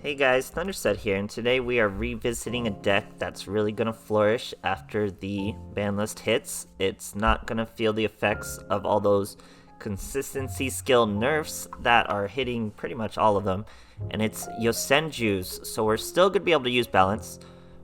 Hey guys, THUNDERSTUD here, and today we are revisiting a deck that's really going to flourish after the ban list hits. It's not going to feel the effects of all those consistency skill nerfs that are hitting pretty much all of them, and it's Yosenjus, so we're still going to be able to use balance.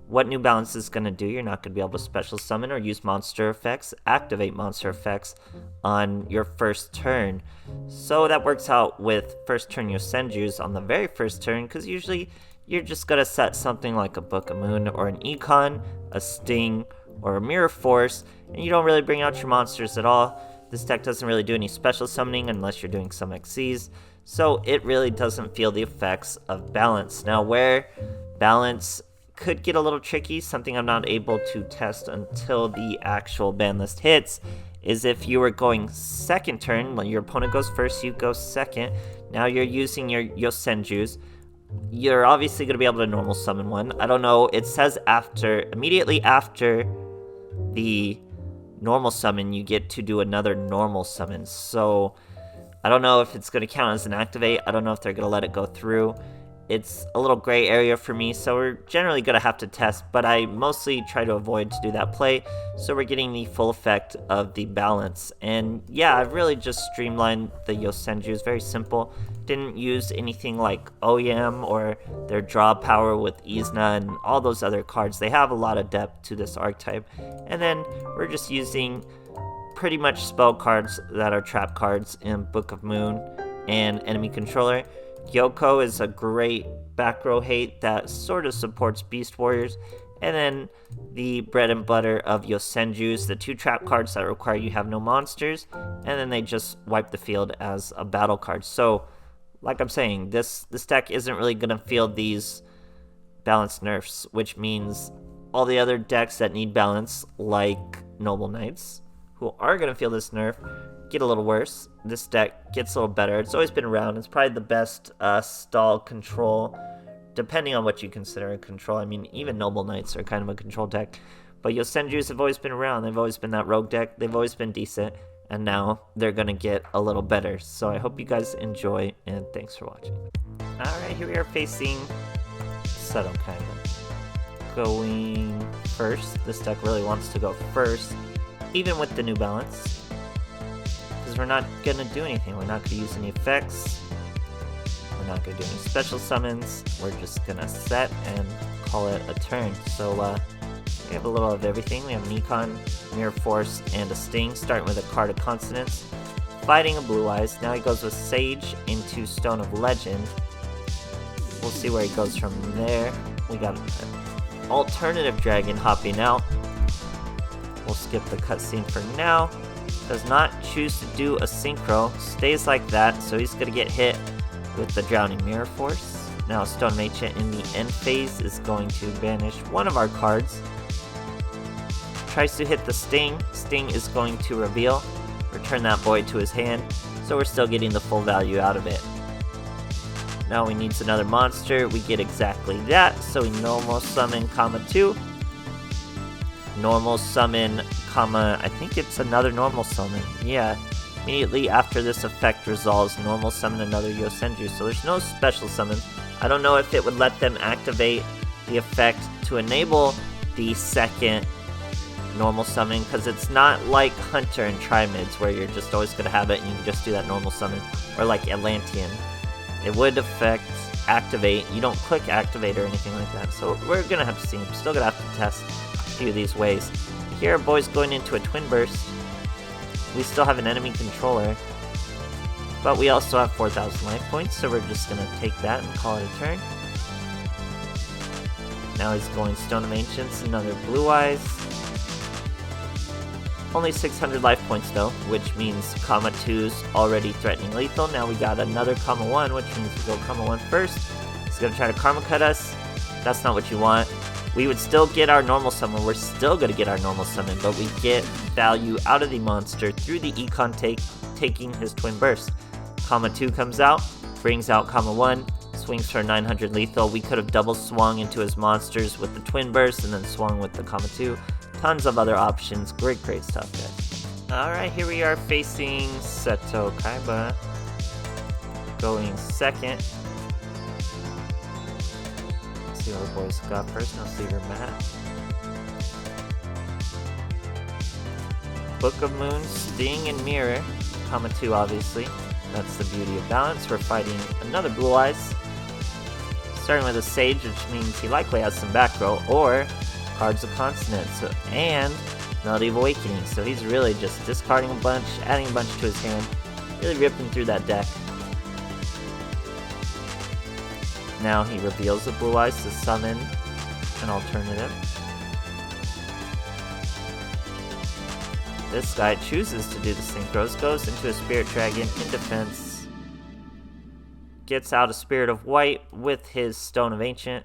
What new balance is going to do, you're not going to be able to special summon or use monster effects, activate monster effects on your first turn. So that works out with first turn Yosenjus on the very first turn, because usually you're just going to set something like a Book of Moon or an Econ, a Sting, or a Mirror Force, and you don't really bring out your monsters at all. This deck doesn't really do any special summoning unless you're doing some XCs, so it really doesn't feel the effects of balance. Now, where balance could get a little tricky, something I'm not able to test until the actual ban list hits, is if you were going second turn, when your opponent goes first, you go second. Now you're using your Yosenjus. You're obviously going to be able to normal summon one. I don't know, it says immediately after the normal summon, you get to do another normal summon. So I don't know if it's going to count as an activate. I don't know if they're going to let it go through. It's a little gray area for me, so we're generally going to have to test, but I mostly try to avoid to do that play, so we're getting the full effect of the balance. And yeah, I've really just streamlined the Yosenjus, very simple. Didn't use anything like OEM or their draw power with Izna and all those other cards. They have a lot of depth to this archetype. And then we're just using pretty much spell cards that are trap cards in Book of Moon and Enemy Controller. Yoko is a great back row hate that sort of supports Beast Warriors, and then the bread and butter of Yosenjus, the two trap cards that require you have no monsters, and then they just wipe the field as a battle card. So, like I'm saying, this deck isn't really going to feel these balance nerfs, which means all the other decks that need balance, like Noble Knights, who are going to feel this nerf, get a little worse. This deck gets a little better. It's always been around. It's probably the best stall control, depending on what you consider a control. I mean, even Noble Knights are kind of a control deck. But Yosenjus have always been around. They've always been that rogue deck. They've always been decent. And now they're going to get a little better. So I hope you guys enjoy, and thanks for watching. Alright, here we are facing Seto Kaiba. Going first. This deck really wants to go first, even with the new balance. Because we're not going to do anything. We're not going to use any effects. We're not going to do any special summons. We're just going to set and call it a turn. So we have a little of everything. We have an Econ, Mirror Force, and a Sting, starting with a card of Consonance. Fighting a Blue Eyes. Now he goes with Sage into Stone of Legend. We'll see where he goes from there. We got an alternative dragon hopping out. We'll skip the cutscene for now. Does not choose to do a synchro, stays like that, so he's going to get hit with the Drowning Mirror Force. Now Stone Ancient in the end phase is going to banish one of our cards. Tries to hit the Sting. Sting is going to reveal, return that boy to his hand, so we're still getting the full value out of it. Now he needs another monster, we get exactly that, so we normal summon, comma 2. Normal summon, comma, I think it's another normal summon. Yeah, immediately after this effect resolves, normal summon another Yosenju. So there's no special summon. I don't know if it would let them activate the effect to enable the second normal summon, because it's not like Hunter and Trimids where you're just always going to have it and you can just do that normal summon, or like Atlantean. It would affect activate. You don't click activate or anything like that. So we're going to have to see. I'm still going to have to test a few of these ways. Here, our boy's going into a Twin Burst. We still have an enemy controller, but we also have 4,000 life points, so we're just going to take that and call it a turn. Now he's going Stone of Ancients, another Blue Eyes. Only 600 life points though, which means comma 2's already threatening lethal. Now we got another comma 1, which means we go comma 1 first. He's going to try to karma cut us. That's not what you want. We would still get our normal summon. We're still going to get our normal summon, but we get value out of the monster through the Econ taking his Twin Burst. Comma 2 comes out, brings out comma 1, swings for 900 lethal. We could have double swung into his monsters with the Twin Burst and then swung with the comma 2. Tons of other options. Great stuff, guys. Alright, here we are facing Seto Kaiba. Going second. see what the boys got first. No Sleever Mat. Book of Moon, Sting, and Mirror. Comma 2, obviously. That's the beauty of balance. We're fighting another Blue Eyes. Starting with a Sage, which means he likely has some back row, or Cards of Consonance, and Melody of Awakening. So he's really just discarding a bunch, adding a bunch to his hand, really ripping through that deck. Now he reveals the Blue Eyes to summon an alternative. This guy chooses to do the synchros, goes into a Spirit Dragon in defense, gets out a Spirit of White with his Stone of Ancient.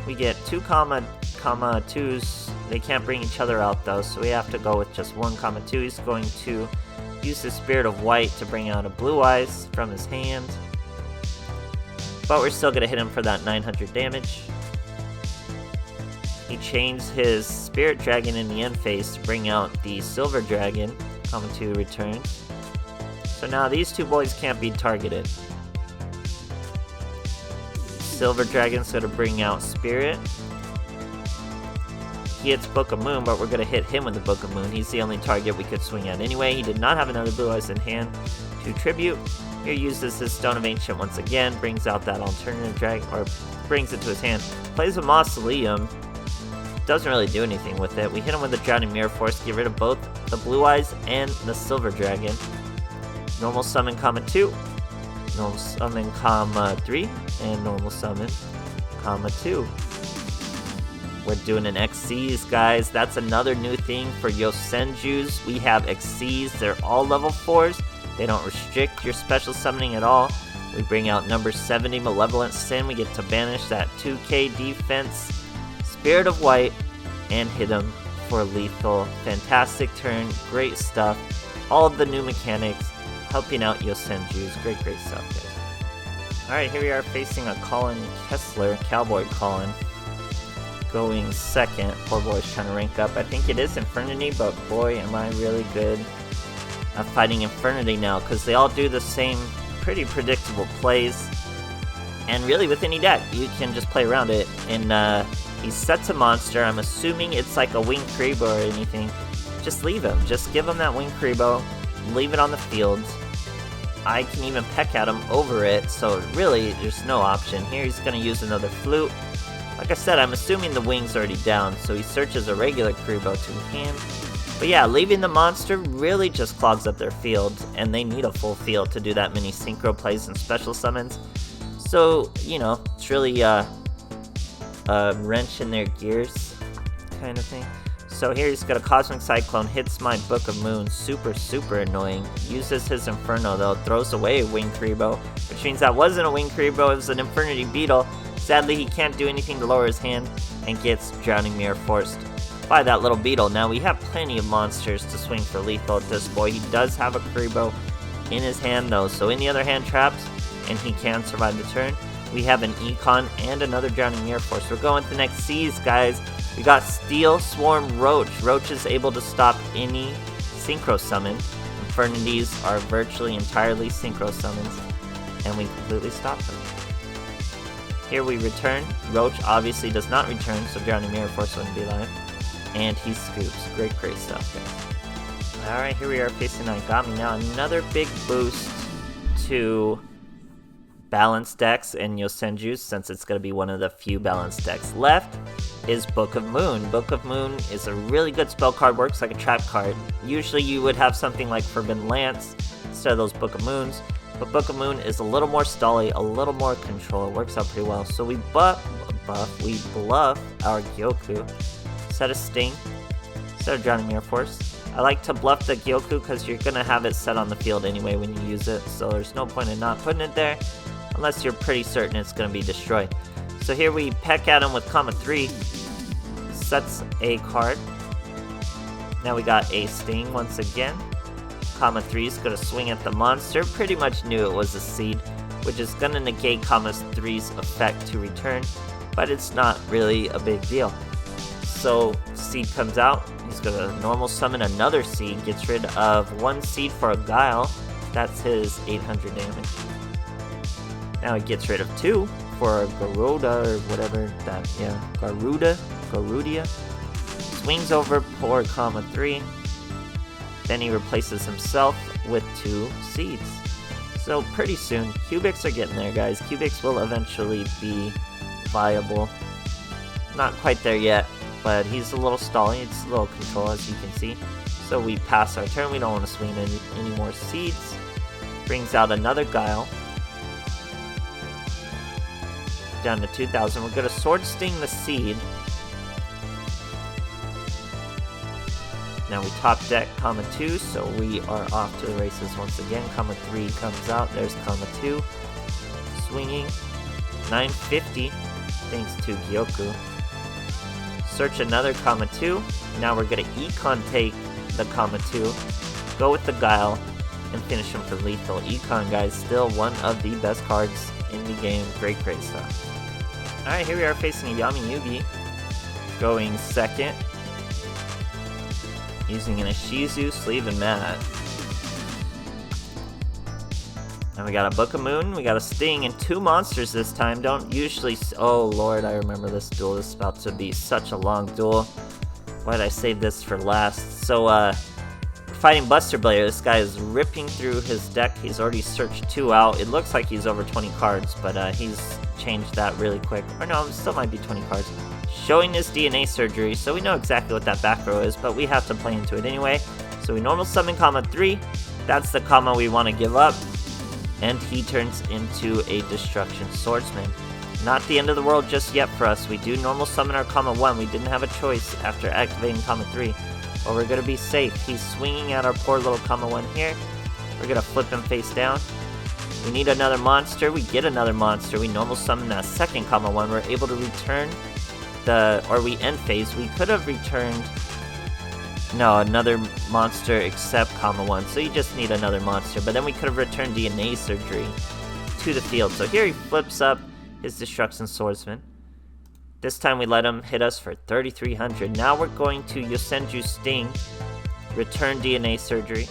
We get 2 comma 2s. They can't bring each other out though, so we have to go with just 1 comma 2. He's going to use his Spirit of White to bring out a Blue Eyes from his hand, but we're still going to hit him for that 900 damage. He chains his Spirit Dragon in the end phase to bring out the Silver Dragon. Comma 2 returns. So now these 2 boys can't be targeted. Silver Dragon's going to bring out Spirit. He hits Book of Moon, but we're going to hit him with the Book of Moon. He's the only target we could swing at anyway. He did not have another Blue Eyes in hand to tribute. Here uses his Stone of Ancient once again, brings out that alternative dragon, or brings it to his hand. Plays a Mausoleum. Doesn't really do anything with it. We hit him with the Drowning Mirror Force, get rid of both the Blue Eyes and the Silver Dragon. Normal summon comma 2, normal summon comma 3, and normal summon comma 2. We're doing an XCs, guys. That's another new thing for Yosenjus. We have XCs. They're all level 4s. They don't restrict your special summoning at all. We bring out number 70, Malevolent Sin. We get to banish that 2k defense Spirit of White and hit him for lethal. Fantastic turn, great stuff. All of the new mechanics helping out Yosenjus. Great stuff, guys. Alright, here we are facing a Colin Kessler, Cowboy Colin, going second. Poor boy's trying to rank up. I think it is Infernity, but boy, am I really good at fighting Infernity now, because they all do the same pretty predictable plays. And really, with any deck, you can just play around it. And he sets a monster. I'm assuming it's like a Winged Karibo or anything. Just leave him. Just give him that Winged Karibo. Leave it on the field. I can even peck at him over it. So really, there's no option. Here he's going to use another Flute. Like I said, I'm assuming the wing's already down. So he searches a regular Karibo to hand. But yeah, leaving the monster really just clogs up their field. And they need a full field to do that many synchro plays and special summons. So, you know, it's really a wrench in their gears kind of thing. So here he's got a Cosmic Cyclone, hits my Book of Moon, super annoying. Uses his Inferno though, throws away a Winged Karibo, which means that wasn't a Winged Karibo, it was an Infernity Beetle. Sadly, he can't do anything to lower his hand and gets Drowning Mirror forced by that little beetle. Now we have plenty of monsters to swing for lethal at this boy. He does have a Karibo in his hand though, so any other hand traps and he can survive the turn. We have an Econ and another Drowning Mirror Force. We're going to the next C's, guys. We got Steel Swarm Roach. Roach is able to stop any Synchro Summon. Infernities are virtually entirely Synchro Summons, and we completely stop them. Here we return. Roach obviously does not return, so Drowning Mirror Force wouldn't be live. And he scoops. Great stuff, guys. Alright, here we are facing Gummy. Now another big boost to balanced decks in Yosenjus, since it's going to be one of the few balanced decks left, is Book of Moon. Book of Moon is a really good spell card, works like a trap card. Usually you would have something like Forbidden Lance instead of those Book of Moons, but Book of Moon is a little more stally, a little more control. It works out pretty well. So we bluff our Gyoku, set a Sting, set a Drowning Mirror Force. I like to bluff the Gyoku because you're going to have it set on the field anyway when you use it, so there's no point in not putting it there unless you're pretty certain it's going to be destroyed. So here we peck at him with comma 3, sets a card. Now we got a Sting once again. Comma 3 is going to swing at the monster. Pretty much knew it was a Seed, which is going to negate comma 3's effect to return, but it's not really a big deal. So Seed comes out. He's going to normal summon another Seed, gets rid of 1 Seed for a Guile. That's his 800 damage. Now he gets rid of 2 for a Garuda or whatever that, yeah, Garudia. Swings over poor comma 3. Then he replaces himself with 2 seeds. So pretty soon, cubics are getting there, guys. Cubics will eventually be viable. Not quite there yet, but he's a little stalling. It's a little control, as you can see. So we pass our turn. We don't want to swing any more seeds. Brings out another Guile. Down to 2,000. We're going to Sword Sting the seed. Now we top deck comma 2, so we are off to the races once again. Comma 3 comes out. There's comma 2. Swinging. 950, thanks to Gyoku. Search another comma 2. Now we're going to Econ take the comma 2. Go with the Guile and finish him for lethal. Econ, guys, still one of the best cards in the game. Great stuff. Alright, here we are facing a Yami Yugi. Going second. Using an Ishizu, Sleeve, and Mat. And we got a Book of Moon, we got a Sting, and 2 monsters this time. Don't usually... Oh lord, I remember this duel. This is about to be such a long duel. Why did I save this for last? So, fighting Buster Blair. This guy is ripping through his deck. He's already searched 2 out. It looks like he's over 20 cards, but he's changed that really quick. Or no, it still might be 20 cards. Showing this DNA surgery, so we know exactly what that back row is, but we have to play into it anyway. So we normal summon comma 3. That's the comma we want to give up. And he turns into a Destruction Swordsman. Not the end of the world just yet for us. We do normal summon our comma 1. We didn't have a choice after activating comma 3. But we're going to be safe. He's swinging at our poor little comma 1 here. We're going to flip him face down. We need another monster. We get another monster. We normal summon that second comma 1. We're able to return we end phase. We could have returned another monster except comma 1, so you just need another monster, but then we could have returned DNA Surgery to the field. So here he flips up his Destruction Swordsman. This time we let him hit us for 3,300. Now we're going to Yosenjus Sting, return DNA Surgery.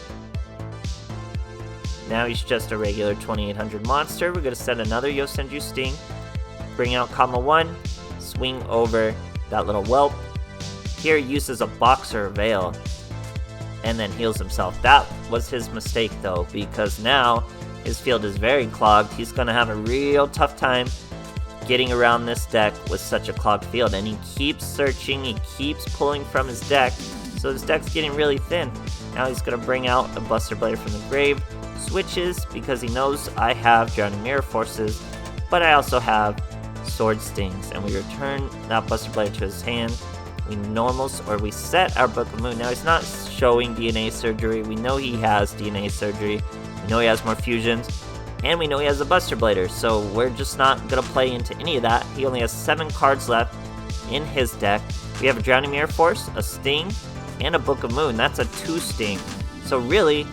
Now he's just a regular 2,800 monster. We're going to set another Yosenjus Sting, bring out comma 1, swing over that little whelp. Here he uses a Boxer Veil and then heals himself. That was his mistake though, because now his field is very clogged. He's going to have a real tough time getting around this deck with such a clogged field, and he keeps searching, he keeps pulling from his deck, so his deck's getting really thin. Now he's going to bring out a Buster Blair from the grave, switches because he knows I have Drowning Mirror Forces, but I also have Sword Stings, and we return that Buster Blair to his hand. We set our Book of Moon. Now he's not showing DNA Surgery. We know he has DNA Surgery. We know he has more fusions. And we know he has a Buster Blader. So we're just not going to play into any of that. He only has 7 cards left in his deck. We have a Drowning Mirror Force, a Sting, and a Book of Moon. That's a 2 Sting. So really,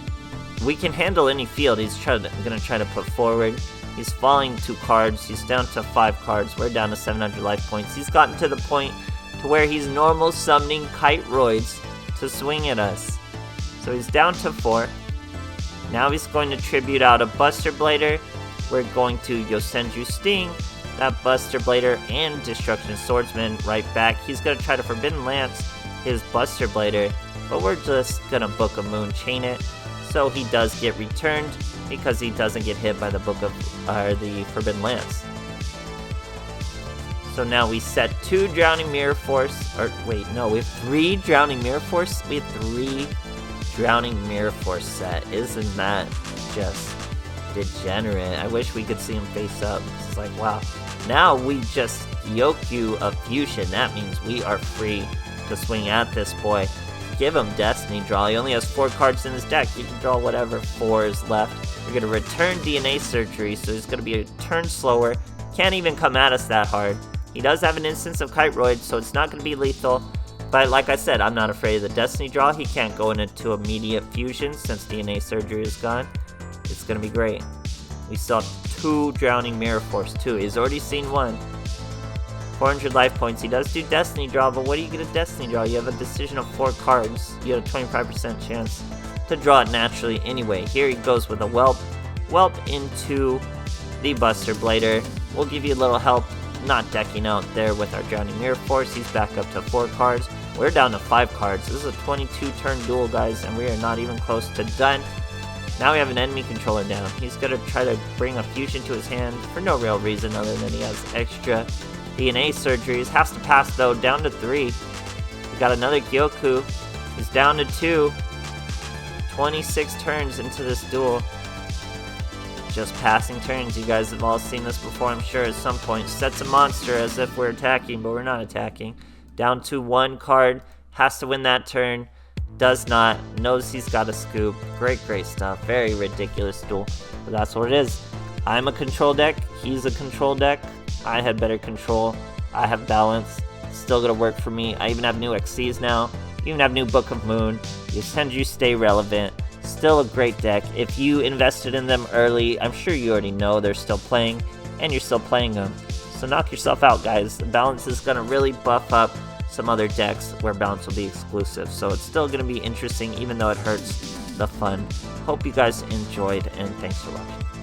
we can handle any field he's going to try to put forward. He's falling 2 cards. He's down to 5 cards. We're down to 700 life points. He's gotten to the point to where he's normal summoning Kite Roids to swing at us. So he's down to 4. Now he's going to tribute out a Buster Blader. We're going to Yosenjus Sting, that Buster Blader, and Destruction Swordsman right back. He's going to try to Forbidden Lance his Buster Blader, but we're just going to Book of Moon chain it. So he does get returned because he doesn't get hit by the the Forbidden Lance. So now we set 2 Drowning Mirror Force, we have 3 Drowning Mirror Force. We have 3 Drowning Mirror Force set. Isn't that just degenerate? I wish we could see him face up. It's like, wow. Now we just Gyokyu a fusion. That means we are free to swing at this boy. Give him Destiny Draw. He only has 4 cards in his deck. You can draw whatever 4 is left. We're going to return DNA Surgery, so he's going to be a turn slower. Can't even come at us that hard. He does have an instance of Kite Roid, so it's not going to be lethal. But like I said, I'm not afraid of the Destiny Draw. He can't go into immediate fusion since DNA Surgery is gone. It's going to be great. We saw 2 Drowning Mirror Force too. He's already seen 1. 400 life points. He does do Destiny Draw, but what do you get a Destiny Draw? You have a decision of 4 cards. You have a 25% chance to draw it naturally anyway. Here he goes with a Whelp. Whelp into the Buster Blader will give you a little help not decking out there with our Drowning Mirror Force. He's back up to 4 cards. We're down to 5 cards. This is a 22 turn duel, guys, and we are not even close to done. Now we have an enemy controller down. He's going to try to bring a fusion to his hand for no real reason other than he has extra DNA surgeries. Has to pass though, down to 3. We got another Gyoku. He's down to 2. 26 turns into this duel. Just passing turns. You guys have all seen this before, I'm sure, at some point. Sets a monster as if we're attacking, but we're not attacking. Down to 1 card. Has to win that turn. Does not. Knows he's got a scoop. Great stuff. Very ridiculous duel. But that's what it is. I'm a control deck. He's a control deck. I had better control. I have balance. Still gonna work for me. I even have new XCs now. Even have new Book of Moon. Yosenjus stay relevant. Still a great deck. If you invested in them early, I'm sure you already know they're still playing, and you're still playing them. So knock yourself out, guys. The balance is gonna really buff up some other decks where balance will be exclusive. So it's still gonna be interesting, even though it hurts the fun. Hope you guys enjoyed, and thanks for watching.